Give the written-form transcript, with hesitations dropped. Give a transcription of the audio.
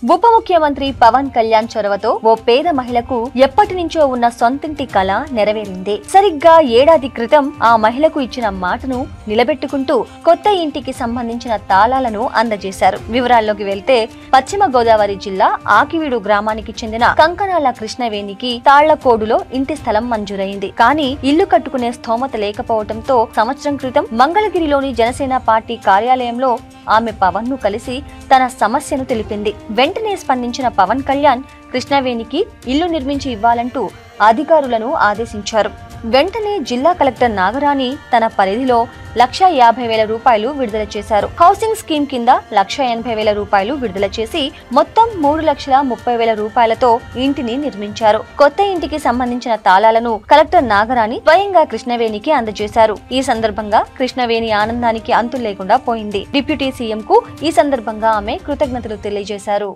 ఉప ముఖ్యమంత్రి పవన్ కళ్యాణ్ చొరవతో ఓ పేద మహిళకు ఎప్పటి నుంచో ఉన్న సొంతింటి కల నెరవేరింది. సరిగ్గా ఏడాది క్రితం ఆ మహిళకు ఇచ్చిన మాటను నిలబెట్టుకుంటూ కొత్త ఇంటికి సంబంధించిన తాళాలను అందజేశారు. వివరాల్లోకి వెళ్తే పశ్చిమ గోదావరి జిల్లా ఆకివీడు గ్రామానికి చెందిన కంకణాల కృష్ణవేణికి తాళ్లకోడులో ఇంటి స్థలం మంజూరైంది. కానీ ఇల్లు కట్టుకునే స్థోమత లేకపోవడంతో సంవత్సరం క్రితం మంగళగిరిలోని జనసేన పార్టీ కార్యాలయంలో ఆమె పవన్ ను కలిసి తన సమస్యను తెలిపింది. వెంటనే స్పందించిన పవన్ కళ్యాణ్ కృష్ణవేణికి ఇల్లు నిర్మించి ఇవ్వాలంటూ అధికారులను ఆదేశించారు. వెంటనే జిల్లా కలెక్టర్ నాగరాణి తన పరిధిలో 1,50,000 రూపాయలు విడుదల చేశారు. హౌసింగ్ స్కీమ్ కింద 1,80,000 రూపాయలు విడుదల చేసి మొత్తం 3,30,000 రూపాయలతో ఇంటిని నిర్మించారు. కొత్త ఇంటికి సంబంధించిన తాళాలను కలెక్టర్ నాగరాణి స్వయంగా కృష్ణవేణికి అందజేశారు. ఈ సందర్భంగా కృష్ణవేణి ఆనందానికి అంతు లేకుండా పోయింది. డిప్యూటీ సీఎం కు ఈ సందర్భంగా ఆమె కృతజ్ఞతలు తెలియజేశారు.